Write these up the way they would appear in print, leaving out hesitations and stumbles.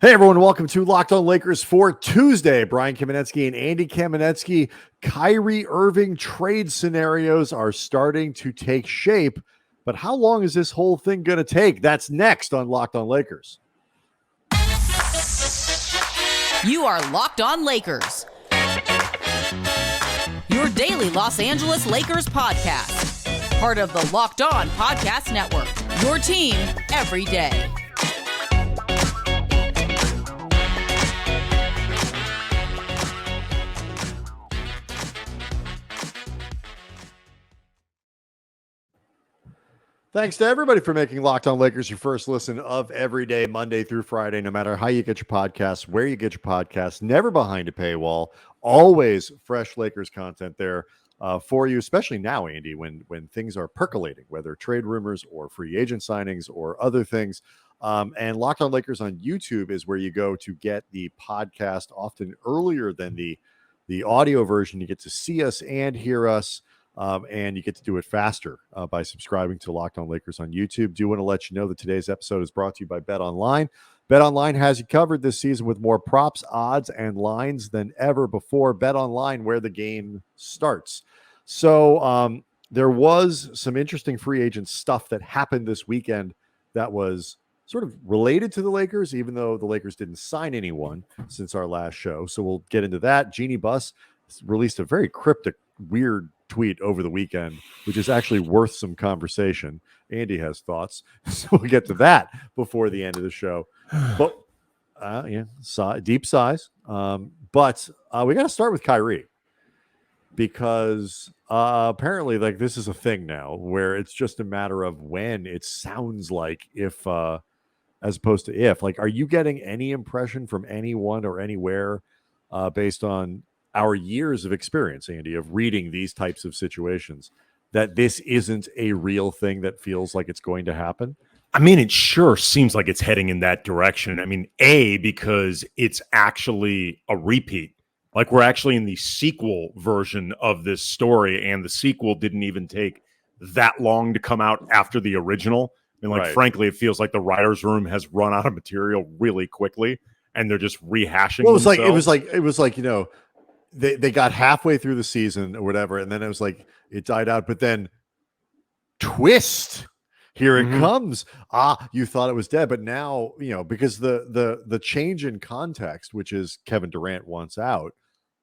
Hey, everyone. Welcome to Locked On Lakers for Tuesday. Brian Kamenetsky and Andy Kamenetsky. Kyrie Irving trade scenarios are starting to take shape. But how long is this whole thing going to take? That's next on Locked On Lakers. You are Locked On Lakers, your daily Los Angeles Lakers podcast. Part of the Locked On Podcast Network, your team every day. Thanks to everybody for making Locked On Lakers your first listen of every day, Monday through Friday, no matter how you get your podcasts, where you get your podcasts, never behind a paywall, always fresh Lakers content there for you, especially now, Andy, when things are percolating, whether trade rumors or free agent signings or other things. And Locked On Lakers on YouTube is where you go to get the podcast often earlier than the audio version. You get to see us and hear us. And you get to do it faster by subscribing to Locked On Lakers on YouTube. Do want to let you know that today's episode is brought to you by BetOnline. BetOnline has you covered this season with more props, odds, and lines than ever before. BetOnline, where the game starts. So there was some interesting free agent stuff that happened this weekend that was sort of related to the Lakers, even though the Lakers didn't sign anyone since our last show. So we'll get into that. Jeanie released a very cryptic, weird tweet over the weekend, which is actually worth some conversation. Andy has thoughts, so we'll get to that before the end of the show. But deep sighs. But we got to start with Kyrie, because apparently, like, this is a thing now where it's just a matter of when. It sounds like if, as opposed to if. Like, are you getting any impression from anyone or anywhere based on our years of experience, Andy, of reading these types of situations, that this isn't a real thing that feels like it's going to happen? I mean, it sure seems like it's heading in that direction. I mean, because it's actually a repeat. Like, we're actually in the sequel version of this story, and the sequel didn't even take that long to come out after the original. And like, Right. Frankly, it feels like the writer's room has run out of material really quickly, and they're just rehashing. Well, it was like, you know, they got halfway through the season or whatever, and then it was like it died out. But then, twist, here it comes. You thought it was dead, but now, you know, because the change in context, which is Kevin Durant wants out,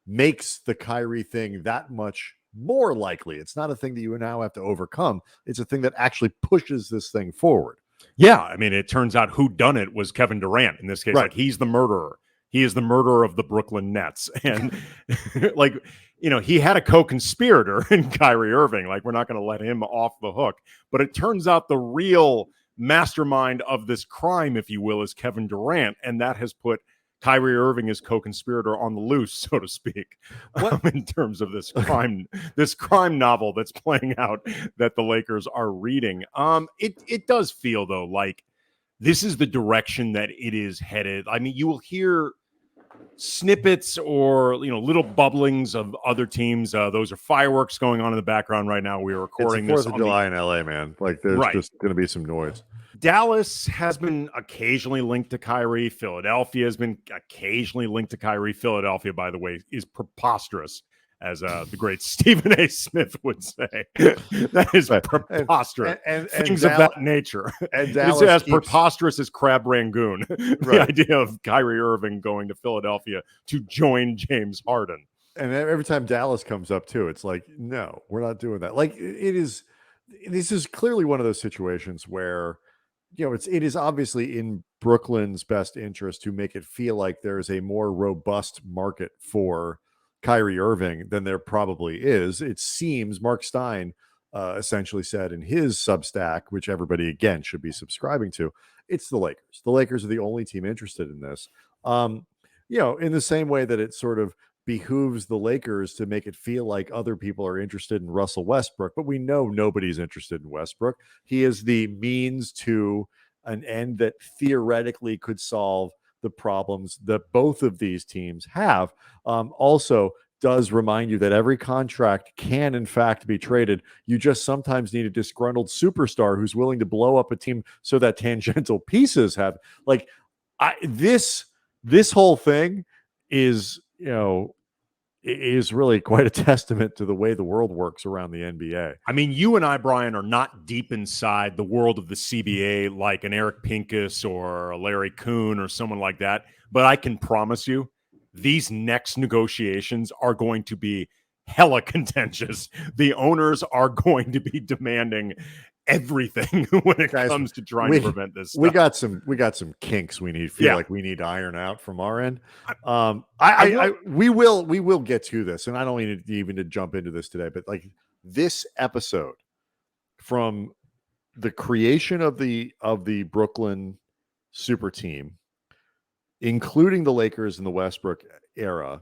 makes the Kyrie thing that much more likely. It's not a thing that you now have to overcome. It's a thing that actually pushes this thing forward. Yeah, I mean, it turns out who done it was Kevin Durant in this case. Right. Like, he's the murderer. He is the murderer of the Brooklyn Nets. And like, you know, he had a co-conspirator in Kyrie Irving. Like, we're not going to let him off the hook. But it turns out the real mastermind of this crime, if you will, is Kevin Durant. And that has put Kyrie Irving as co-conspirator on the loose, so to speak, in terms of this crime novel that's playing out that the Lakers are reading. It does feel, though, like this is the direction that it is headed. I mean, you will hear snippets or, you know, little bubblings of other teams. Those are fireworks going on in the background right now. We are recording It's this 4th of July in LA, man. Like, there's just going to be some noise. Dallas has been occasionally linked to Kyrie. Philadelphia has been occasionally linked to Kyrie. Philadelphia, by the way, is preposterous, as the great Stephen A. Smith would say. That is preposterous. And things of that nature. And Dallas is as preposterous as Crab Rangoon. Right. The idea of Kyrie Irving going to Philadelphia to join James Harden. And every time Dallas comes up too, it's like, no, we're not doing that. Like, this is clearly one of those situations where, you know, it is obviously in Brooklyn's best interest to make it feel like there is a more robust market for Kyrie Irving than there probably is. It seems Mark Stein essentially said in his Substack, which everybody again should be subscribing to, it's the Lakers. The Lakers are the only team interested in this. You know, in the same way that it sort of behooves the Lakers to make it feel like other people are interested in Russell Westbrook, but we know nobody's interested in Westbrook. He is the means to an end that theoretically could solve the problems that both of these teams have. Also does remind you that every contract can in fact be traded. You just sometimes need a disgruntled superstar who's willing to blow up a team so that tangential pieces have, like, this this whole thing is, is really quite a testament to the way the world works around the NBA. I mean, you and I, Brian, are not deep inside the world of the CBA like an Eric Pincus or a Larry Kuhn or someone like that. But I can promise you, these next negotiations are going to be hella contentious. The owners are going to be demanding everything when it comes to trying to prevent this stuff. We got some kinks we feel like we need to iron out from our end. We will get to this, and I don't need even to jump into this today, but like this episode, from the creation of the Brooklyn super team, including the Lakers in the Westbrook era,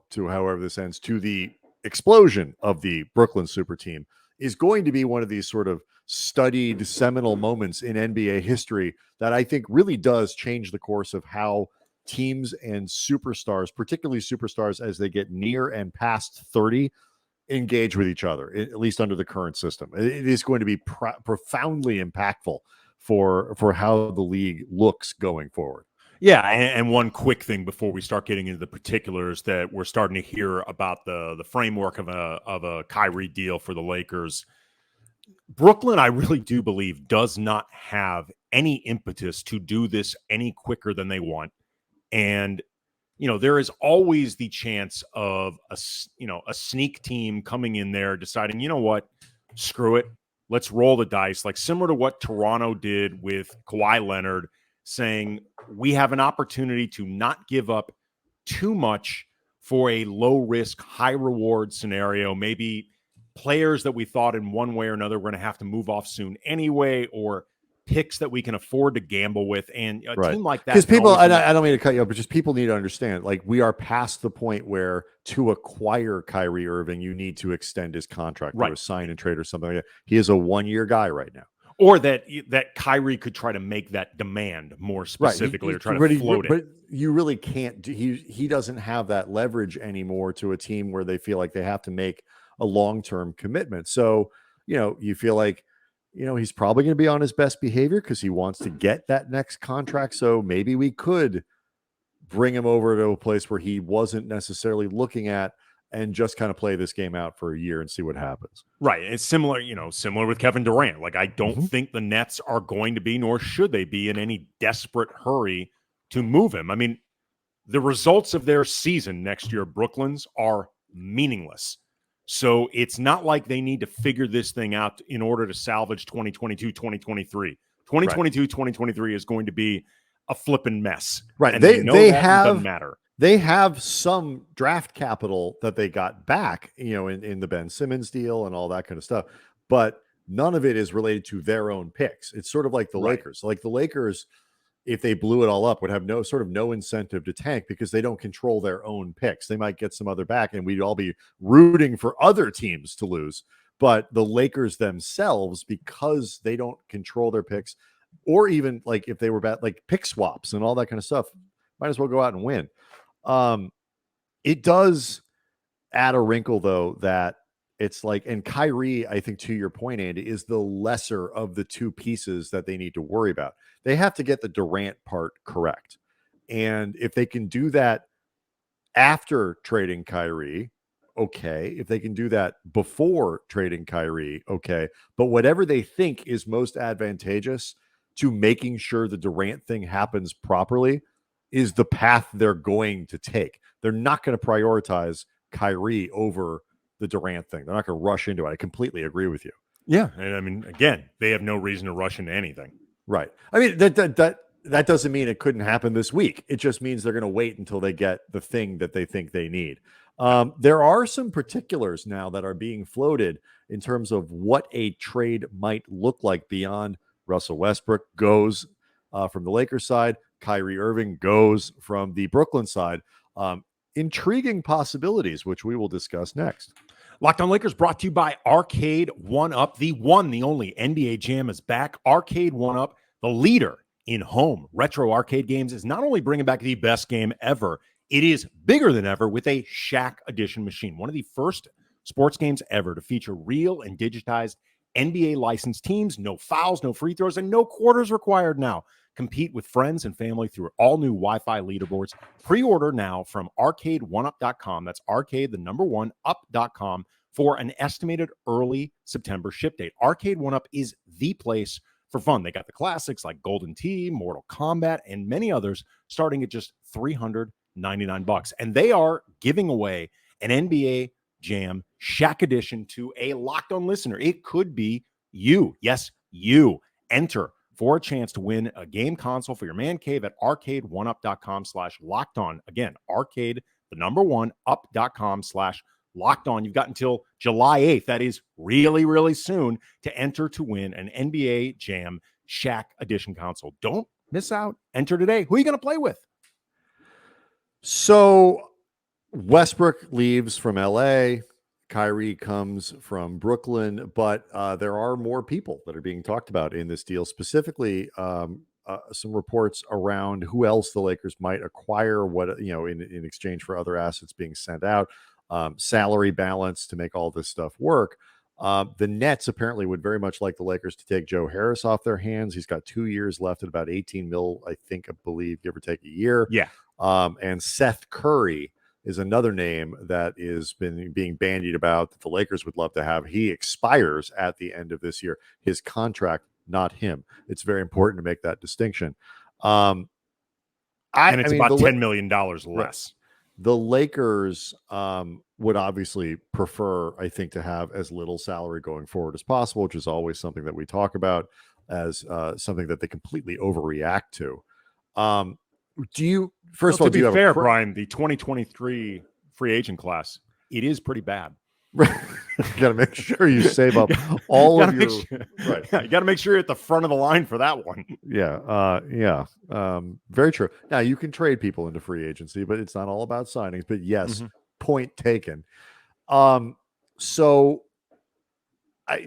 to however this ends, to the explosion of the Brooklyn super team, is going to be one of these sort of studied seminal moments in NBA history that I think really does change the course of how teams and superstars, particularly superstars as they get near and past 30, engage with each other, at least under the current system. It is going to be profoundly impactful for how the league looks going forward. Yeah, and one quick thing before we start getting into the particulars, that we're starting to hear about the framework of a Kyrie deal for the Lakers. Brooklyn, I really do believe, does not have any impetus to do this any quicker than they want. And, there is always the chance of a sneak team coming in there deciding, you know what, screw it, let's roll the dice. Like similar to what Toronto did with Kawhi Leonard, saying we have an opportunity to not give up too much for a low risk, high reward scenario. Maybe players that we thought in one way or another we're going to have to move off soon anyway, or picks that we can afford to gamble with. And a team like that, because people, I don't mean to cut you off, but just people need to understand, like, we are past the point where to acquire Kyrie Irving, you need to extend his contract or a sign and trade or something like that. He is a 1-year guy right now. Or that Kyrie could try to make that demand more specifically, or try to float it. But you really can't. He doesn't have that leverage anymore to a team where they feel like they have to make a long-term commitment. So, you feel like, he's probably going to be on his best behavior because he wants to get that next contract. So maybe we could bring him over to a place where he wasn't necessarily looking at, and just kind of play this game out for a year and see what happens. Right. It's similar with Kevin Durant. Like, I don't think the Nets are going to be, nor should they be, in any desperate hurry to move him. I mean, the results of their season next year, Brooklyn's, are meaningless. So it's not like they need to figure this thing out in order to salvage 2022, 2023. 2022, 2023 is going to be a flipping mess. Right. And they doesn't matter. They have some draft capital that they got back, in the Ben Simmons deal and all that kind of stuff, but none of it is related to their own picks. It's sort of like the Lakers. Like the Lakers, if they blew it all up, would have no incentive to tank because they don't control their own picks. They might get some other back, and we'd all be rooting for other teams to lose. But the Lakers themselves, because they don't control their picks, or even like if they were bad, like pick swaps and all that kind of stuff, might as well go out and win. It does add a wrinkle, though, that it's like, and Kyrie, I think, to your point, Andy, is the lesser of the two pieces that they need to worry about. They have to get the Durant part correct. And if they can do that after trading Kyrie, okay. If they can do that before trading Kyrie, okay. But whatever they think is most advantageous to making sure the Durant thing happens properly is the path they're going to take. They're not going to prioritize Kyrie over the Durant thing. They're not going to rush into it. I completely agree with you. Yeah. And I mean, again, they have no reason to rush into anything. Right. I mean, that doesn't mean it couldn't happen this week. It just means they're going to wait until they get the thing that they think they need. There are some particulars now that are being floated in terms of what a trade might look like beyond Russell Westbrook goes from the Lakers side. Kyrie Irving goes from the Brooklyn side. Intriguing possibilities, which we will discuss next. Locked On Lakers brought to you by Arcade 1-Up. The one, the only NBA Jam is back. Arcade 1-Up, the leader in home retro arcade games, is not only bringing back the best game ever, it is bigger than ever with a Shaq Edition machine. One of the first sports games ever to feature real and digitized NBA licensed teams. No fouls, no free throws, and no quarters required now. Compete with friends and family through all new Wi-Fi leaderboards. Pre-order now from arcade1up.com. That's arcade, the number one, up.com for an estimated early September ship date. Arcade 1UP is the place for fun. They got the classics like Golden Tee, Mortal Kombat, and many others starting at just $399. And they are giving away an NBA Jam Shaq edition to a Locked On listener. It could be you. Yes, you. Enter for a chance to win a game console for your man cave at arcade1up.com/lockedon. Again, arcade, the number one, up.com/lockedon. You've got until July 8th. That is really, really soon to enter to win an NBA Jam Shaq edition console. Don't miss out. Enter today. Who are you going to play with? So Westbrook leaves from LA. Kyrie comes from Brooklyn, but there are more people that are being talked about in this deal, specifically some reports around who else the Lakers might acquire, in exchange for other assets being sent out, salary balance to make all this stuff work. The Nets apparently would very much like the Lakers to take Joe Harris off their hands. He's got 2 years left at about 18 mil, I believe, give or take a year. Yeah. And Seth Curry is another name that is being bandied about that the Lakers would love to have. He expires at the end of this year. His contract, not him. It's very important to make that distinction. About $10 million less. Right. The Lakers would obviously prefer, I think, to have as little salary going forward as possible, which is always something that we talk about as something that they completely overreact to. Do you, first of all, to be fair, Brian, the 2023 free agent class, it is pretty bad. You got to make sure you save up all of your right. Yeah, you got to make sure you're at the front of the line for that one. Yeah. Very true. Now you can trade people into free agency, but it's not all about signings. But yes, point taken. So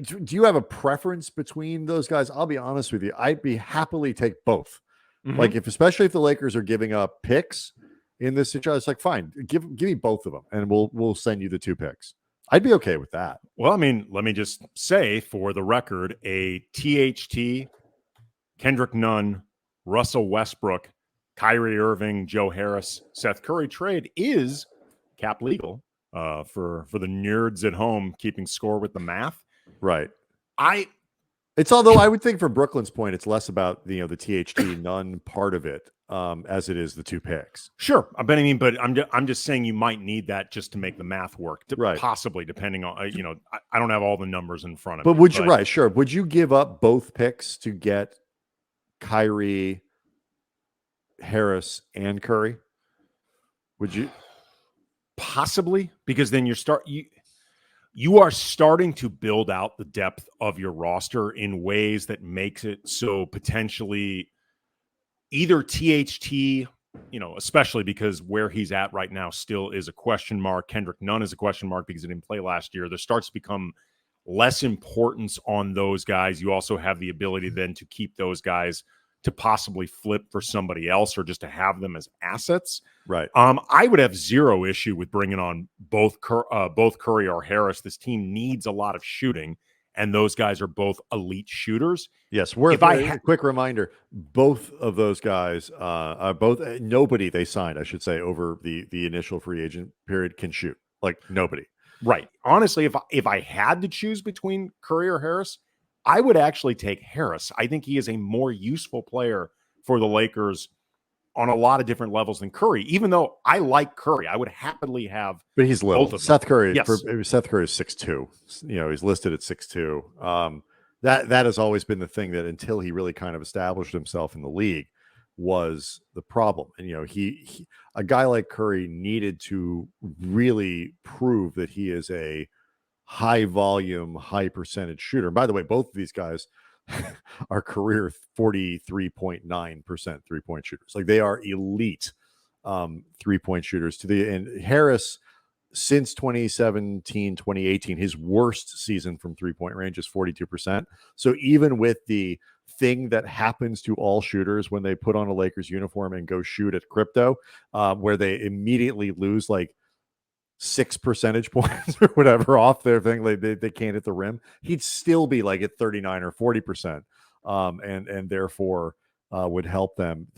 do you have a preference between those guys? I'll be honest with you. I'd be happily take both. Like especially if the Lakers are giving up picks in this situation, it's like, fine, give me both of them and we'll send you the 2 picks. I'd be okay with that. Well, I mean, let me just say for the record, a THT, Kendrick Nunn, Russell Westbrook, Kyrie Irving, Joe Harris, Seth Curry trade is cap legal for the nerds at home keeping score with the math. Right. Although I would think from Brooklyn's point, it's less about the THT Nunn part of it as it is the 2 picks. Sure, but I'm just saying you might need that just to make the math work. Right. Possibly depending on I don't have all the numbers in front of me. But would you? Right. Sure. Would you give up both picks to get Kyrie, Harris, and Curry? Would you? Possibly, because then you are starting to build out the depth of your roster in ways that makes it so potentially either THT, especially because where he's at right now still is a question mark. Kendrick Nunn is a question mark because he didn't play last year. There starts to become less importance on those guys. You also have the ability then to keep those guys to possibly flip for somebody else or just to have them as assets. Right. I would have zero issue with bringing on both Curry or Harris. This team needs a lot of shooting, and those guys are both elite shooters. Yes. Quick reminder, both of those guys, nobody they signed, I should say, over the initial free agent period can shoot. Like nobody. Right. Honestly, if I had to choose between Curry or Harris, I would actually take Harris. I think he is a more useful player for the Lakers on a lot of different levels than Curry. Even though I like Curry, I would happily have. But he's little. Both of Seth Curry. Yes. Seth Curry is 6'2". He's listed at 6'2". That has always been the thing that until he really kind of established himself in the league was the problem. And he a guy like Curry needed to really prove that he is a high volume, high percentage shooter. By the way, both of these guys are career 43.9% 3-point shooters. Like they are elite 3-point shooters. And Harris, since 2017, 2018, his worst season from 3-point range is 42%. So even with the thing that happens to all shooters when they put on a Lakers uniform and go shoot at Crypto, where they immediately lose like 6 percentage points or whatever off their thing, they can't hit the rim, he'd still be like at 39 or 40%. And therefore would help them.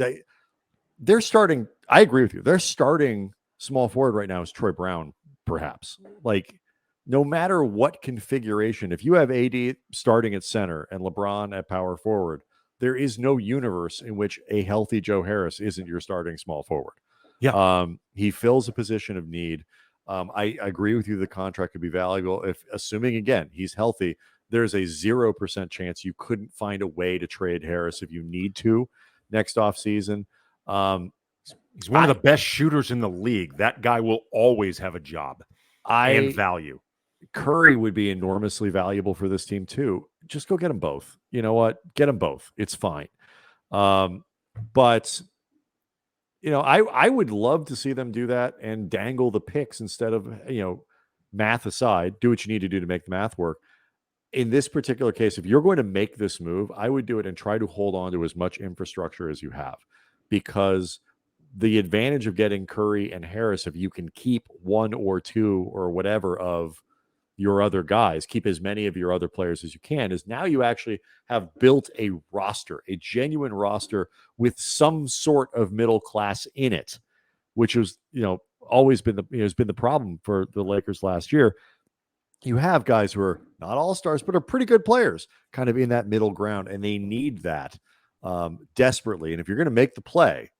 They're starting. I agree with you. They're starting small forward right now is Troy Brown, perhaps. Like, no matter what configuration, if you have AD starting at center and LeBron at power forward, there is no universe in which a healthy Joe Harris isn't your starting small forward. Yeah. He fills a position of need. I agree with you. The contract could be valuable if, assuming again he's healthy. There's a 0% chance you couldn't find a way to trade Harris if you need to next offseason. He's one of the best shooters in the league. That guy will always have a job and value. Curry would be enormously valuable for this team too. Just go get them both. You know what? Get them both. It's fine. But I would love to see them do that and dangle the picks instead of, math aside, do what you need to do to make the math work. In this particular case, if you're going to make this move, I would do it and try to hold on to as much infrastructure as you have, because the advantage of getting Curry and Harris, if you can keep one or two or whatever of your other guys, keep as many of your other players as you can, is now you actually have built a roster, a genuine roster with some sort of middle class in it, which was, always been has been the problem for the Lakers last year. You have guys who are not all-stars, but are pretty good players kind of in that middle ground, and they need that desperately. And if you're going to make the play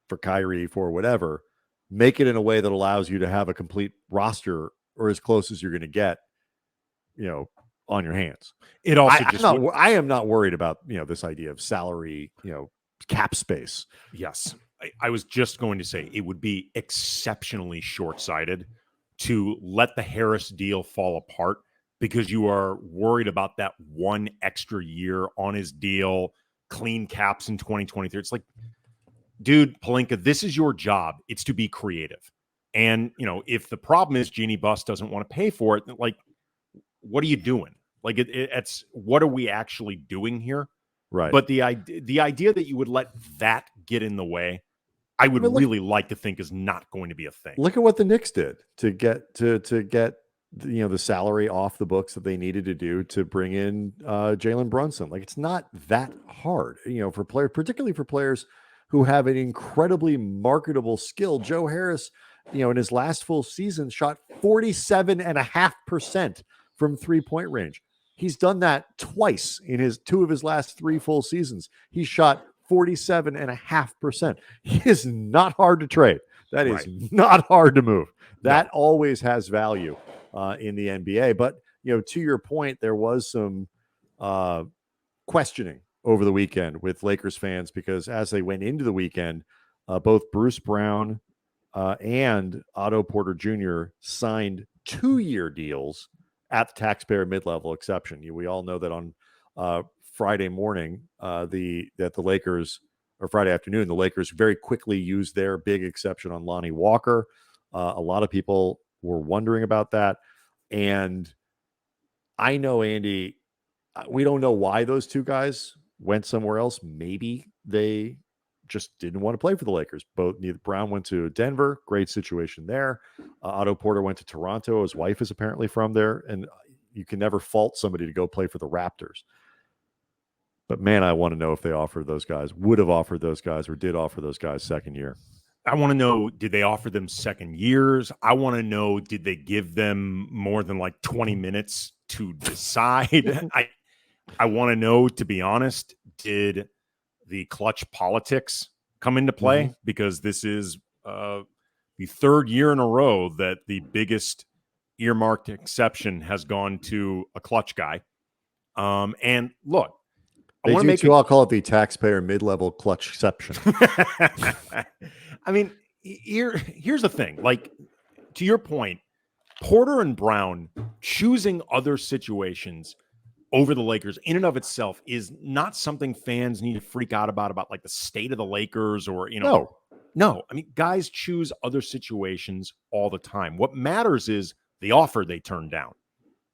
for Kyrie, for whatever, make it in a way that allows you to have a complete roster, or as close as you're going to get, on your hands. It also I am not worried about, this idea of salary, cap space. Yes. I was just going to say it would be exceptionally short-sighted to let the Harris deal fall apart because you are worried about that one extra year on his deal, clean caps in 2023. It's like, dude, Pelinka, this is your job. It's to be creative. And, if the problem is Jeanie Buss doesn't want to pay for it, like, what are you doing? Like, it's what are we actually doing here? Right. But the idea that you would let that get in the way, I would really like to think is not going to be a thing. Look at what the Knicks did to get the salary off the books that they needed to do to bring in Jalen Brunson. Like, it's not that hard, for players, particularly for players who have an incredibly marketable skill. Joe Harris, in his last full season, shot 47.5% from 3-point range. He's done that twice in two of his last 3 full seasons. He shot 47.5%. He is not hard to trade. That is not hard to move. That always has value in the NBA. But, to your point, there was some questioning over the weekend with Lakers fans, because as they went into the weekend, both Bruce Brown and Otto Porter Jr. signed 2-year deals at the taxpayer mid-level exception. We all know that on Friday morning, the Lakers, or Friday afternoon, the Lakers very quickly used their big exception on Lonnie Walker. A lot of people were wondering about that. And I know, Andy, we don't know why those two guys went somewhere else. Maybe they just didn't want to play for the Lakers. Neither Brown went to Denver, great situation there. Otto Porter went to Toronto. His wife is apparently from there, and you can never fault somebody to go play for the Raptors. But man, I want to know if they would have offered those guys, or did offer those guys second year. I want to know, did they offer them second years? I want to know, did they give them more than like 20 minutes to decide? I want to know, to be honest, did the clutch politics come into play? Mm-hmm. Because this is the third year in a row that the biggest earmarked exception has gone to a clutch guy. And look, I'll call it the taxpayer mid-level clutch exception. I mean, here's the thing. Like, to your point, Porter and Brown choosing other situations over the Lakers in and of itself is not something fans need to freak out about like the state of the Lakers or, No. I mean, guys choose other situations all the time. What matters is the offer they turned down.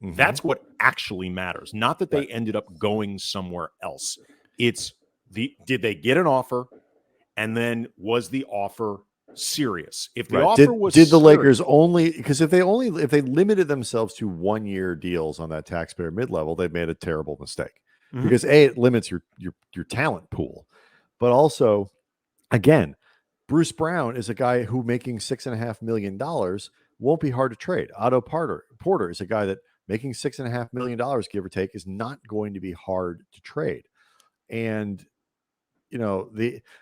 Mm-hmm. That's what actually matters. Not that they ended up going somewhere else. It's did they get an offer, and then was the offer serious? If the offer was did the Lakers only, because if they limited themselves to 1-year deals on that taxpayer mid-level, they made a terrible mistake. Mm-hmm. Because it limits your talent pool. But also, again, Bruce Brown is a guy who making $6.5 million won't be hard to trade. Otto Porter is a guy that making $6.5 million, give or take, is not going to be hard to trade. And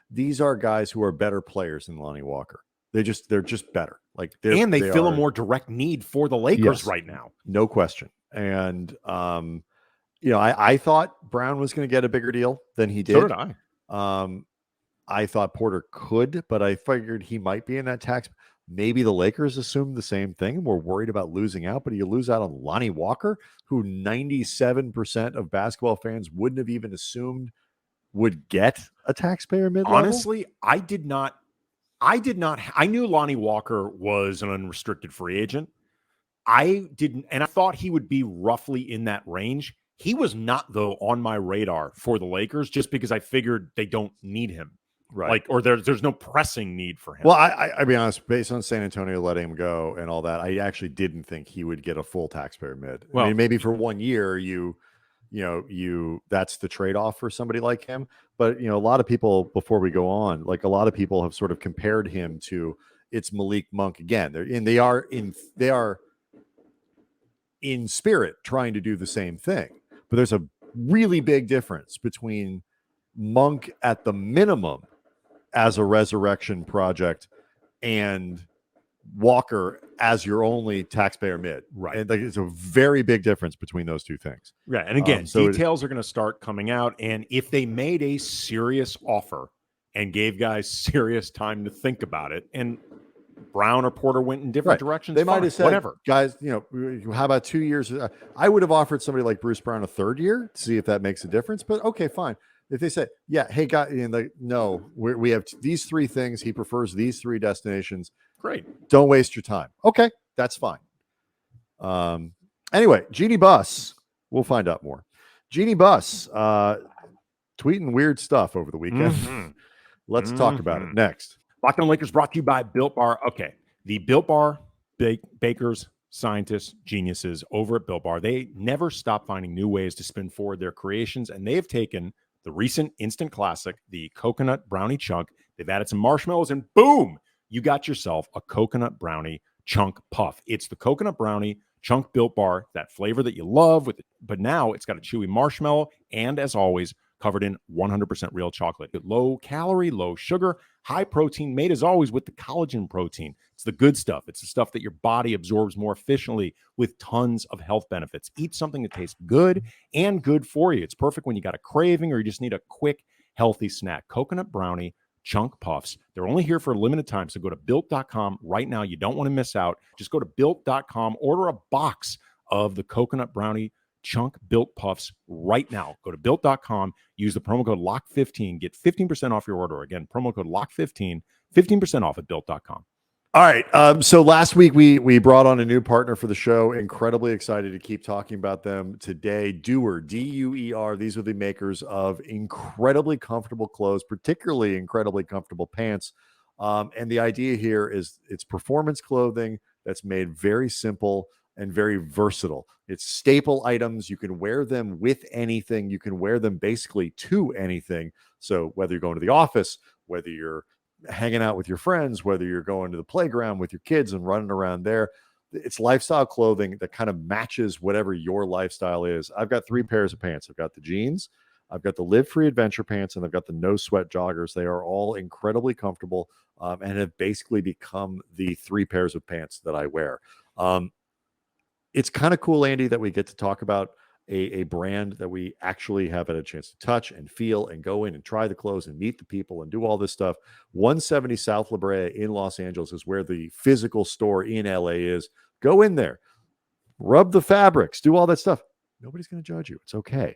these are guys who are better players than Lonnie Walker. They're just better. Like they they fill are, a more direct need for the Lakers right now. No question. And I thought Brown was going to get a bigger deal than he did. So did I. I thought Porter could, but I figured he might be in that tax. Maybe the Lakers assumed the same thing and were worried about losing out, but you lose out on Lonnie Walker, who 97% of basketball fans wouldn't have even assumed would get a taxpayer mid-level. Honestly, I knew Lonnie Walker was an unrestricted free agent. I thought he would be roughly in that range. He was not, though, on my radar for the Lakers, just because I figured they don't need him. Right. Or there's no pressing need for him. Well, I'll be honest, based on San Antonio letting him go and all that, I actually didn't think he would get a full taxpayer mid. Well, I mean, maybe for 1 year, that's the trade-off for somebody like him. But, a lot of people, before we go on, like a lot of people have sort of compared him to it's Malik Monk again. They are in spirit trying to do the same thing. But there's a really big difference between Monk at the minimum as a resurrection project and Walker as your only taxpayer mid. Right. And it's a very big difference between those two things. Yeah. And again, details are going to start coming out. And if they made a serious offer and gave guys serious time to think about it, and Brown or Porter went in different directions, they might have said, whatever. Guys, how about 2 years? I would have offered somebody like Bruce Brown a third year to see if that makes a difference. But okay, fine. If they say, yeah, hey, guy, no, we have these three things. He prefers these three destinations. Great. Don't waste your time. Okay, that's fine. Anyway, Jeanie Buss. We'll find out more. Jeanie Buss tweeting weird stuff over the weekend. Mm-hmm. Let's talk about it next. Locked On Lakers brought to you by Built Bar. Okay, the Built Bar bakers, scientists, geniuses over at Built Bar, they never stop finding new ways to spin forward their creations, and they have taken the recent instant classic, the coconut brownie chunk. They've added some marshmallows, and boom, you got yourself a coconut brownie chunk puff. It's the coconut brownie chunk Built Bar, that flavor that you love, but now it's got a chewy marshmallow, and as always, covered in 100% real chocolate. Low calorie, low sugar, high protein, made as always with the collagen protein. It's the good stuff. It's the stuff that your body absorbs more efficiently with tons of health benefits. Eat something that tastes good and good for you. It's perfect when you got a craving or you just need a quick, healthy snack. Coconut brownie chunk puffs. They're only here for a limited time. So go to built.com right now. You don't want to miss out. Just go to built.com, order a box of the coconut brownie chunk Built Puffs right now. Go to built.com, use the promo code LOCK15, get 15% off your order. Again, promo code LOCK15, 15% off at built.com. All right. So last week we brought on a new partner for the show. Incredibly excited to keep talking about them today. Duer, D-U-E-R. These are the makers of incredibly comfortable clothes, particularly incredibly comfortable pants. And the idea here is it's performance clothing that's made very simple and very versatile. It's staple items. You can wear them with anything. You can wear them basically to anything. So whether you're going to the office, whether you're hanging out with your friends, whether you're going to the playground with your kids and running around there, it's lifestyle clothing that kind of matches whatever your lifestyle is. I've got 3 pairs of pants. I've got the jeans, I've got the Live Free Adventure pants, and I've got the No Sweat joggers. They are all incredibly comfortable and have basically become the 3 pairs of pants that I wear. It's kind of cool, Andy, that we get to talk about a brand that we actually have had a chance to touch and feel and go in and try the clothes and meet the people and do all this stuff. 170 South La Brea in Los Angeles is where the physical store in LA is. Go in there, rub the fabrics, do all that stuff. Nobody's going to judge you. It's okay.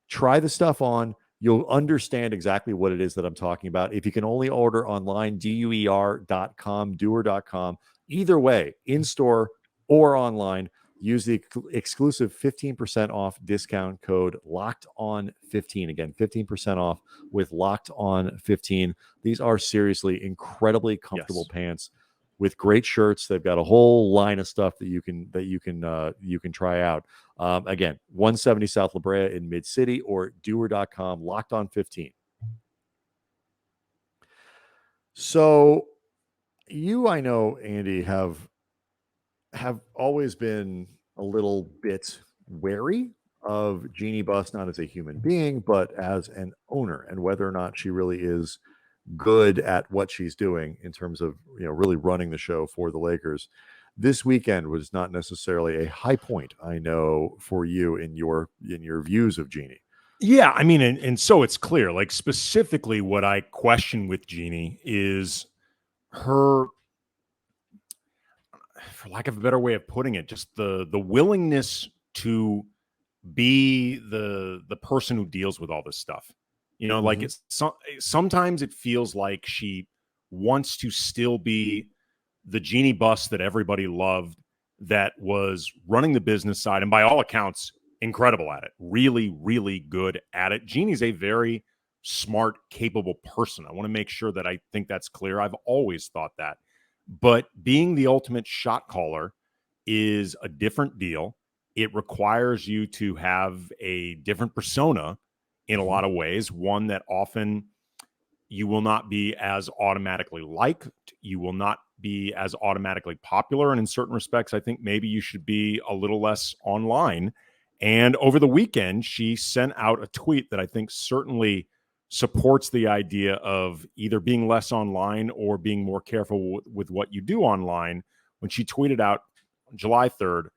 Try the stuff on. You'll understand exactly what it is that I'm talking about. If you can only order online, duer.com, duer.com. Either way, in store or online, use the exclusive 15% off discount code LOCKEDON15. Again, 15% off with LOCKEDON15. These are seriously incredibly comfortable pants with great shirts. They've got a whole line of stuff that you can try out. Again, 170 South La Brea in Mid City or Duer.com, LOCKEDON15. So you, I know, Andy, have always been a little bit wary of Jeanie Buss, not as a human being, but as an owner, and whether or not she really is good at what she's doing in terms of, really running the show for the Lakers. This weekend was not necessarily a high point, I know, for you in your views of Jeanie. Yeah, I mean, and so it's clear, like specifically what I question with Jeanie is her, for lack of a better way of putting it, just the willingness to be the person who deals with all this stuff. Like it's sometimes it feels like she wants to still be the Jeanie Buss that everybody loved, that was running the business side, and by all accounts, incredible at it. Really, really good at it. Jeanie's a very smart, capable person. I want to make sure that I think that's clear. I've always thought that. But being the ultimate shot caller is a different deal. It requires you to have a different persona in a lot of ways, one that often you will not be as automatically liked. You will not be as automatically popular. And in certain respects, I think maybe you should be a little less online. And over the weekend, she sent out a tweet that I think certainly supports the idea of either being less online or being more careful with what you do online. When she tweeted out on July 3rd,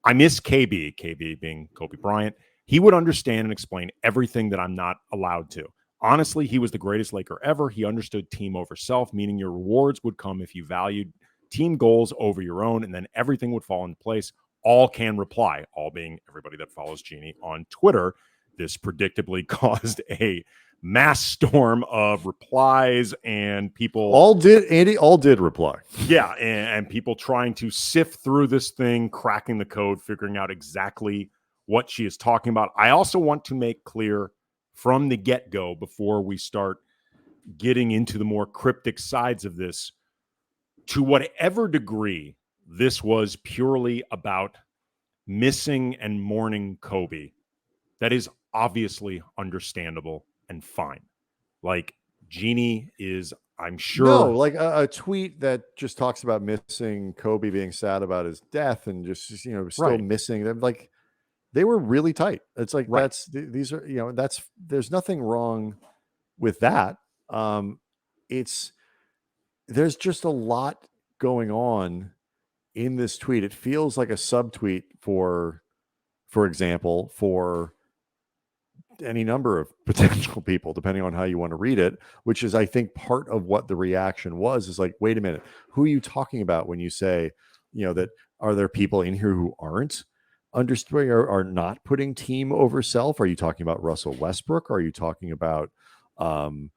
"I miss KB being Kobe Bryant. He would understand and explain everything that I'm not allowed to. Honestly, he was the greatest Laker ever. He understood team over self, meaning your rewards would come if you valued team goals over your own, and then everything would fall into place." All can reply, all being everybody that follows Jeanie on Twitter. This predictably caused a mass storm of replies, and people all did reply. Yeah, and people trying to sift through this thing, cracking the code, figuring out exactly what she is talking about. I also want to make clear from the get-go, before we start getting into the more cryptic sides of this, to whatever degree this was purely about missing and mourning Kobe, that is obviously understandable and fine. Like, Jeanie is, I'm sure. No, like a tweet that just talks about missing Kobe, being sad about his death, and just still Right. missing them. Like, they were really tight. It's like, Right. these are, there's nothing wrong with that. There's just a lot going on in this tweet. It feels like a subtweet for example, for any number of potential people, depending on how you want to read it, which is, I think, part of what the reaction was, is like, wait a minute, who are you talking about when you say, that are there people in here who aren't understanding or are not putting team over self? Are you talking about Russell Westbrook? Are you talking about, the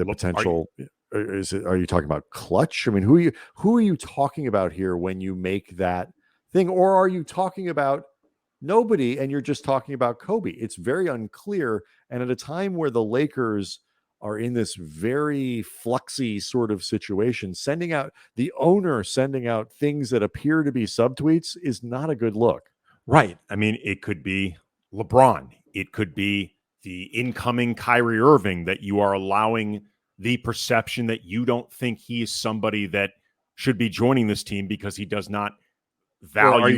potential? Are you talking about Clutch? I mean, who are you talking about here when you make that thing? Or are you talking about nobody and you're just talking about Kobe? It's very unclear. And at a time where the Lakers are in this very fluxy sort of situation, the owner sending out things that appear to be subtweets is not a good look. Right. I mean, it could be LeBron. It could be the incoming Kyrie Irving, that you are allowing the perception that you don't think he is somebody that should be joining this team because he does not value. Or are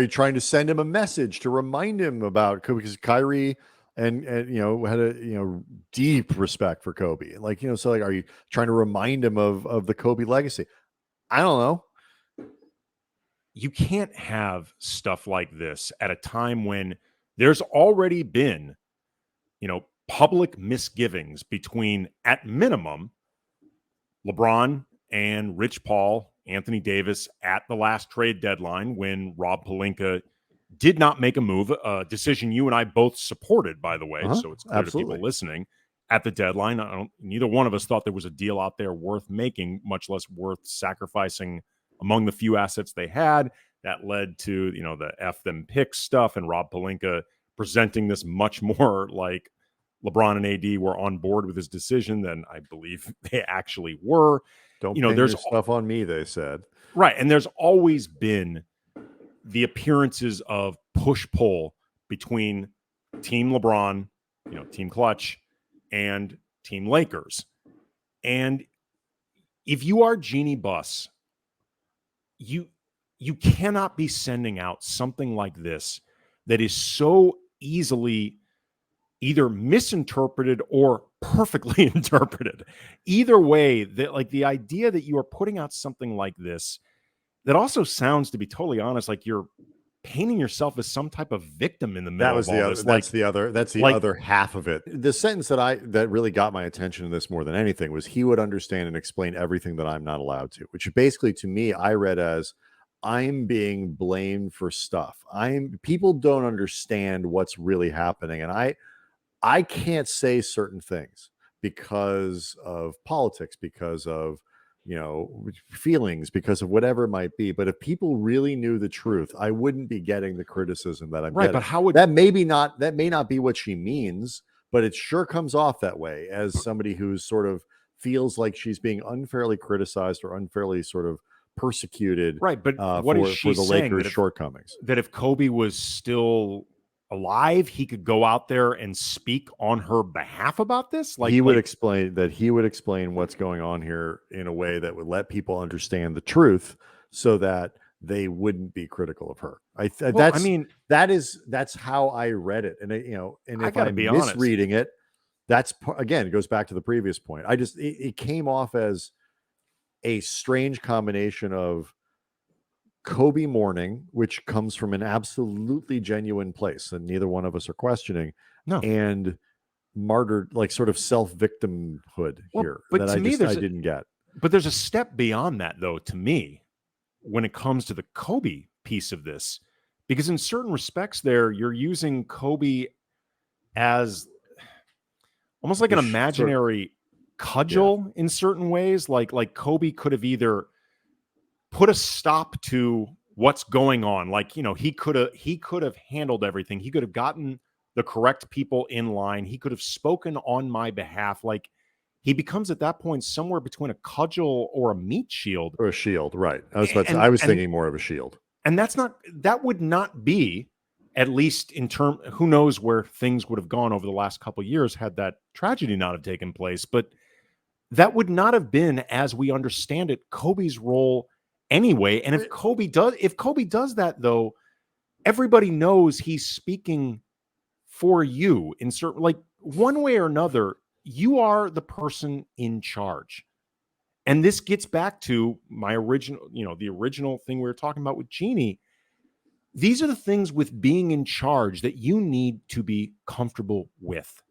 you trying to send him a message to remind him about Kobe? Because Kyrie and had a deep respect for Kobe. Like, so like, are you trying to remind him of the Kobe legacy? I don't know. You can't have stuff like this at a time when there's already been, public misgivings between, at minimum, LeBron and Rich Paul, Anthony Davis at the last trade deadline, when Rob Pelinka did not make a move, a decision you and I both supported, by the way. So it's clear to people listening. At the deadline, neither one of us thought there was a deal out there worth making, much less worth sacrificing among the few assets they had. That led to, the F them pick stuff, and Rob Pelinka presenting this much more like LeBron and AD were on board with his decision than I believe they actually were. Don't pin your stuff on me, they said. Right. And there's always been the appearances of push-pull between Team LeBron, Team Clutch, and Team Lakers. And if you are Jeanie Buss, you cannot be sending out something like this that is so easily either misinterpreted or perfectly interpreted. Either way, that like the idea that you are putting out something like this that also sounds, to be totally honest, like you're painting yourself as some type of victim in the middle That was of the all other. this. That's the other half of it. The sentence that really got my attention in this more than anything was he would understand and explain everything that I'm not allowed to, which basically to me I read as I'm being blamed for stuff. People don't understand what's really happening, and I can't say certain things because of politics, because of feelings, because of whatever it might be. But if people really knew the truth, I wouldn't be getting the criticism that I'm Right, getting. but how would that may not be what she means, but it sure comes off that way as somebody who's sort of feels like she's being unfairly criticized or unfairly sort of persecuted, right? But what for is she the saying? Lakers' shortcomings. That if Kobe was still alive, he could go out there and speak on her behalf about this? He would explain what's going on here in a way that would let people understand the truth so that they wouldn't be critical of her. That's how I read it. And and if I'm misreading it, again, it goes back to the previous point. It came off as a strange combination of Kobe mourning, which comes from an absolutely genuine place and neither one of us are questioning. No. And martyred, like sort of self-victimhood here, but that to me, I didn't get. But there's a step beyond that, though, to me, when it comes to the Kobe piece of this, because in certain respects there, you're using Kobe as almost like an imaginary cudgel in certain ways. Like Kobe could have either put a stop to what's going on. Like, he could have handled everything. He could have gotten the correct people in line. He could have spoken on my behalf. Like, he becomes at that point somewhere between a cudgel or a meat shield. Or a shield, right. I was thinking more of a shield. And that would not be, at least in term, who knows where things would have gone over the last couple of years had that tragedy not have taken place. But that would not have been, as we understand it, Kobe's role anyway. And if Kobe does that, though, everybody knows he's speaking for you in certain, like, one way or another, you are the person in charge. And this gets back to my original, the original thing we were talking about with Jeanie. These are the things with being in charge that you need to be comfortable with.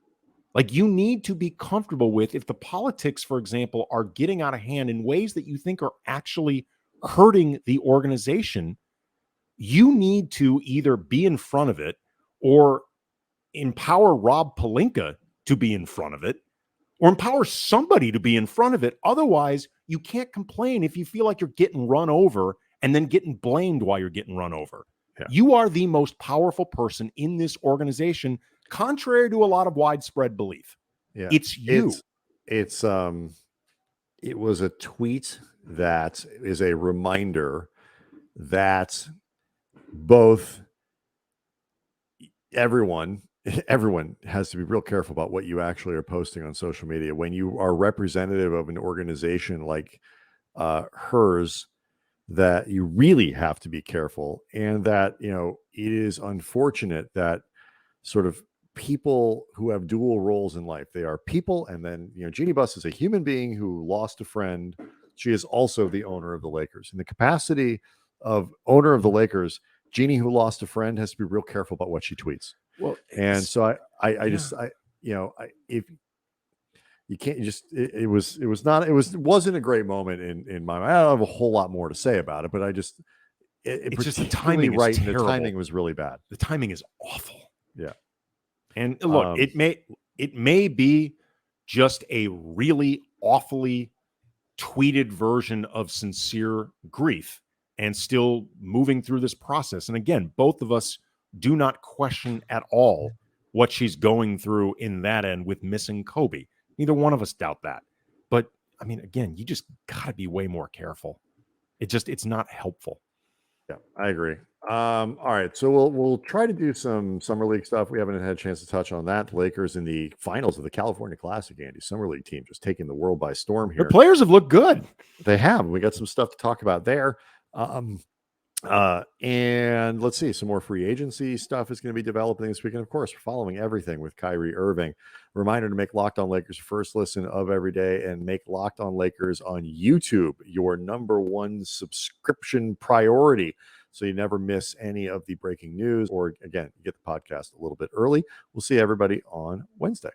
Like, you need to be comfortable with if the politics, for example, are getting out of hand in ways that you think are actually hurting the organization. You need to either be in front of it or empower Rob Pelinka to be in front of it, or empower somebody to be in front of it. Otherwise, you can't complain if you feel like you're getting run over and then getting blamed while you're getting run over. Yeah. You are the most powerful person in this organization, contrary to a lot of widespread belief. Yeah. It's you. It was a tweet that is a reminder that both everyone has to be real careful about what you actually are posting on social media. When you are representative of an organization like hers, that you really have to be careful, and that it is unfortunate that sort of people who have dual roles in life, they are people, and then Jeanie Buss is a human being who lost a friend. She is also the owner of the Lakers. In the capacity of owner of the Lakers, Jeanie, who lost a friend, has to be real careful about what she tweets. Well, and so if you can't just, it wasn't a great moment in my mind. I don't have a whole lot more to say about it, but it's just the timing right. And the timing was really bad. The timing is awful. Yeah. And look, it may be just a really awfully tweeted version of sincere grief and still moving through this process. And again, both of us do not question at all what she's going through in that end with missing Kobe. Neither one of us doubt that. But I mean, again, you just got to be way more careful. It's not helpful. Yeah, I agree. All right, so we'll try to do some summer league stuff. We haven't had a chance to touch on that. The Lakers in the finals of the California Classic, Andy. Summer league team just taking the world by storm The here. players have looked good. They have. We got some stuff to talk about there. And let's see, some more free agency stuff is going to be developing this week. And of course, we're following everything with Kyrie Irving. Reminder to make Locked On Lakers your first listen of every day, and make Locked On Lakers on YouTube your number one subscription priority, so you never miss any of the breaking news, or again, you get the podcast a little bit early. We'll see everybody on Wednesday.